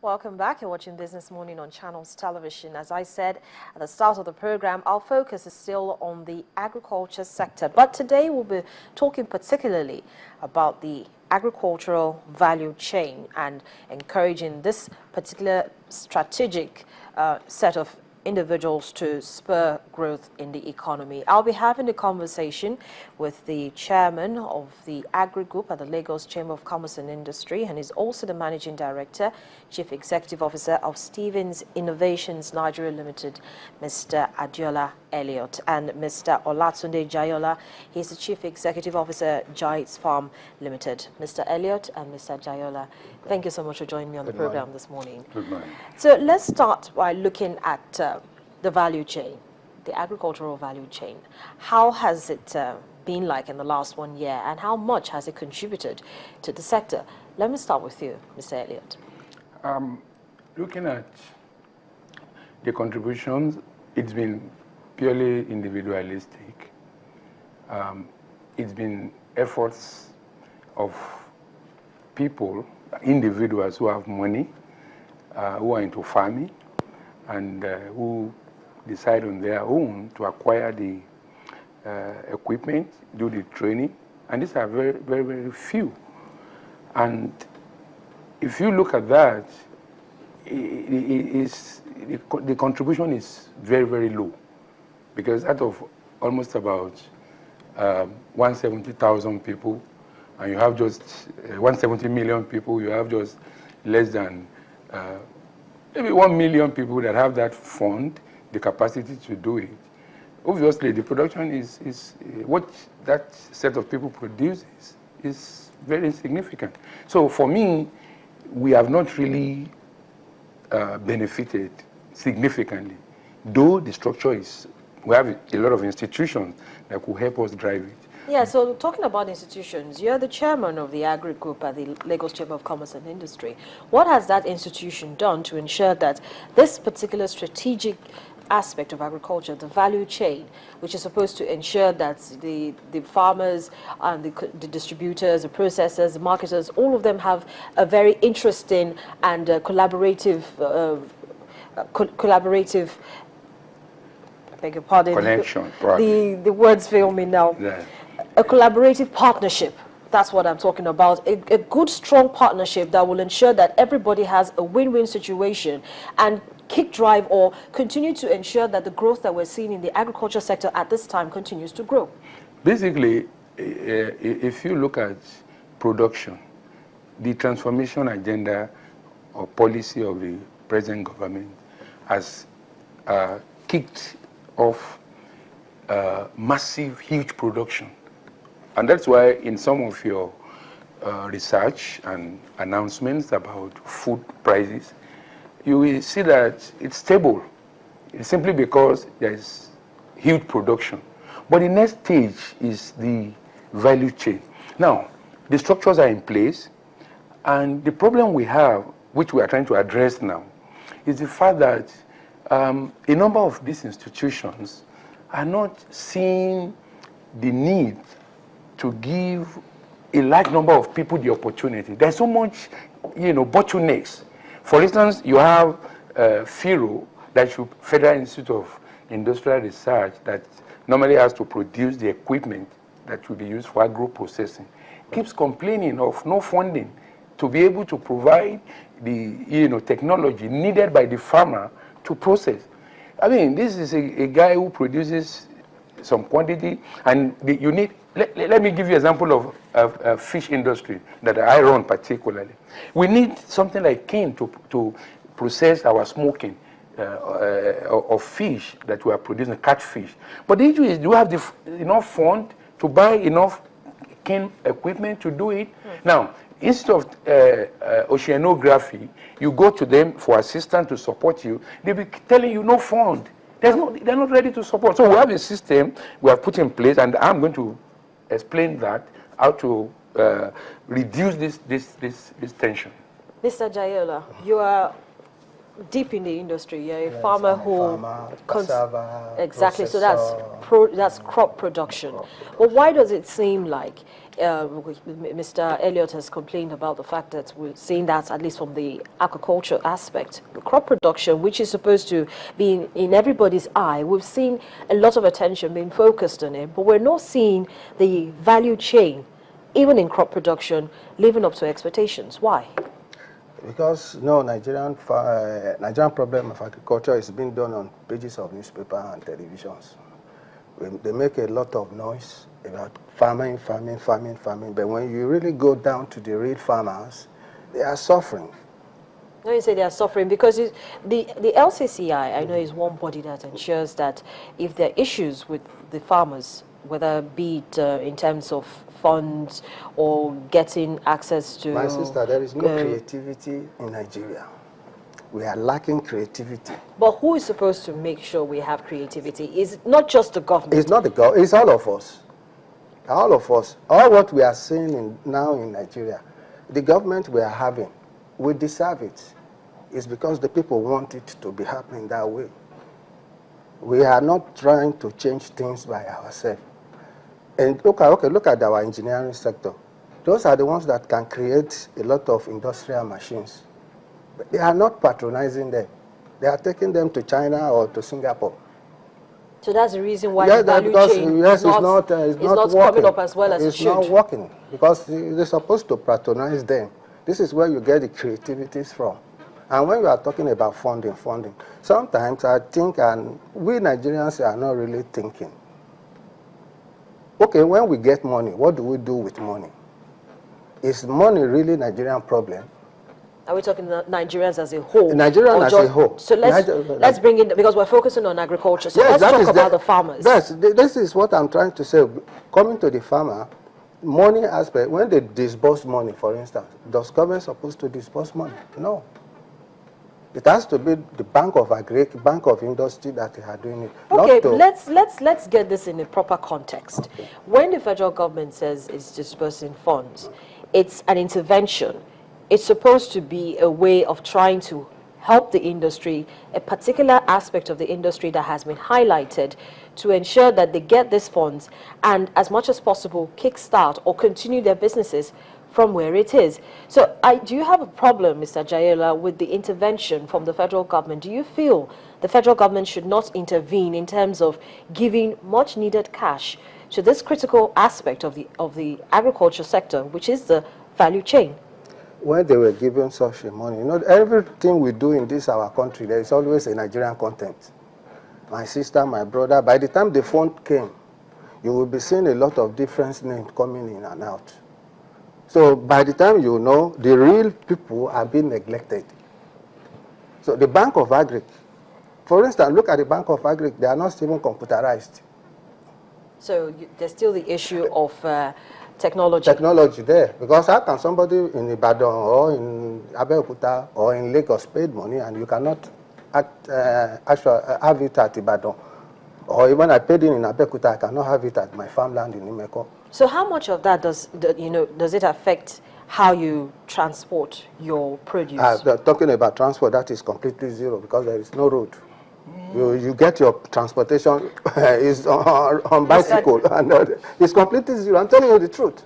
Welcome back. You're watching Business Morning on Channels Television. As I said at the start of the program, our focus is still on the agriculture sector. But today we'll be talking particularly about the agricultural value chain and encouraging this particular strategic set of individuals to spur growth in the economy. I'll be having a conversation with the chairman of the Agri Group at the Lagos Chamber of Commerce and Industry, and is also the managing director, chief executive officer of Stevens Innovations Nigeria Limited, Mr. Adiola Elliott, and Mr. Olatunde Jayola. He's the chief executive officer, Giants Farm Limited. Mr. Elliott and Mr. Jayola, thank you so much for joining me on the program this morning. Good morning. So let's start by looking at the value chain, the agricultural value chain. How has it been like in the last 1 year, and how much has it contributed to the sector? Let me start with you, Mr. Elliott. Looking at the contributions, it's been purely individualistic. It's been efforts of people, individuals who have money, who are into farming, and who decide on their own to acquire the equipment, do the training, and these are very, very, very few. And if you look at that, the contribution is very, very low, because out of almost about 170,000 people, and you have just 170 million people, you have just less than maybe 1 million people that have that fund, the capacity to do it. Obviously, the production is what that set of people produces is very insignificant. So for me, we have not really benefited significantly, though the structure is, we have a lot of institutions that could help us drive it. Yeah, so talking about institutions, you're the chairman of the Agri Group at the Lagos Chamber of Commerce and Industry. What has that institution done to ensure that this particular strategic aspect of agriculture, the value chain, which is supposed to ensure that the farmers and the distributors, the processors, the marketers, all of them have a very interesting and collaborative, I beg your pardon, Connection, the words fail me now. Yeah. A collaborative partnership. That's what I'm talking about. A good, strong partnership that will ensure that everybody has a win-win situation and kick drive or continue to ensure that the growth that we're seeing in the agriculture sector at this time continues to grow. Basically, if you look at production, the transformation agenda or policy of the present government has kicked off massive, huge production. And that's why in some of your research and announcements about food prices, you will see that it's stable. It's simply because there is huge production. But the next stage is the value chain. Now, the structures are in place, and the problem we have, which we are trying to address now, is the fact that a number of these institutions are not seeing the need to give a large number of people the opportunity. There's so much, bottlenecks. For instance, you have FIRO, that's Federal Institute of Industrial Research, that normally has to produce the equipment that will be used for agro-processing, keeps complaining of no funding to be able to provide the technology needed by the farmer to process. I mean, this is a guy who produces some quantity, and you need. Let me give you an example of fish industry that I run particularly. We need something like cane to process our smoking of fish that we are producing, catfish. But the issue is, do you have enough fund to buy enough cane equipment to do it? Now, instead of oceanography, you go to them for assistance to support you, they'll be telling you no fund. They're not ready to support. So we have a system we have put in place, and I'm going to explain that, how to reduce this tension. Mr. Jayola, you are deep in the industry. You're a farmer who... cassava, exactly, processor. so that's crop production. But why does it seem like Mr. Elliott has complained about the fact that we're seeing that, at least from the agriculture aspect, crop production, which is supposed to be in everybody's eye. We've seen a lot of attention being focused on it, but we're not seeing the value chain, even in crop production, living up to expectations. Why? Because no, Nigerian problem of agriculture is being done on pages of newspaper and televisions. They make a lot of noise about farming, but when you really go down to the real farmers, they are suffering. No, you say they are suffering because the LCCI, I know, is one body that ensures that if there are issues with the farmers, whether be it in terms of funds or getting access to... My sister, there is no creativity in Nigeria. We are lacking creativity. But who is supposed to make sure we have creativity? Is it not just the government? It's not the government, it's all of us. All of us. All what we are seeing now in Nigeria, the government we are having, we deserve it. It's because the people want it to be happening that way. We are not trying to change things by ourselves. And look at our engineering sector. Those are the ones that can create a lot of industrial machines. But they are not patronizing them. They are taking them to China or to Singapore. So that's the reason why the value chain is not coming up as well as it should. It's not working because they're supposed to patronize them. This is where you get the creativities from. And when you are talking about funding, sometimes I think, and we Nigerians are not really thinking. Okay, when we get money, what do we do with money? Is money really Nigerian problem? Are we talking Nigerians as a whole? Nigerians as a whole. So let's bring in, because we're focusing on agriculture, so yes, let's talk about the farmers. This is what I'm trying to say. Coming to the farmer, money aspect, when they disburse money, for instance, does government supposed to disburse money? No. It has to be the Bank of Agric, Bank of Industry that they are doing it. Okay, let's get this in a proper context. Okay. When the federal government says it's disbursing funds, it's an intervention. It's supposed to be a way of trying to help the industry, a particular aspect of the industry that has been highlighted, to ensure that they get these funds and, as much as possible, kickstart or continue their businesses from where it is. So do you have a problem, Mr. Jayola, with the intervention from the federal government? Do you feel the federal government should not intervene in terms of giving much needed cash to this critical aspect of the agriculture sector, which is the value chain? When they were given such money, you know, everything we do in this our country, there is always a Nigerian content. My sister, my brother, by the time the fund came, you will be seeing a lot of different names coming in and out. So by the time you know, the real people are being neglected. So the Bank of Agric, for instance, look at the Bank of Agric, they are not even computerized. So there's still the issue of technology. Technology there, because how can somebody in Ibadan or in Abeokuta or in Lagos pay money and you cannot actually have it at Ibadan? Or even I paid in Abeokuta, I cannot have it at my farmland in Imeko. So how much of that does it affect how you transport your produce? Talking about transport, that is completely zero because there is no road. You get your transportation is on bicycle, and it's completely zero. I'm telling you the truth.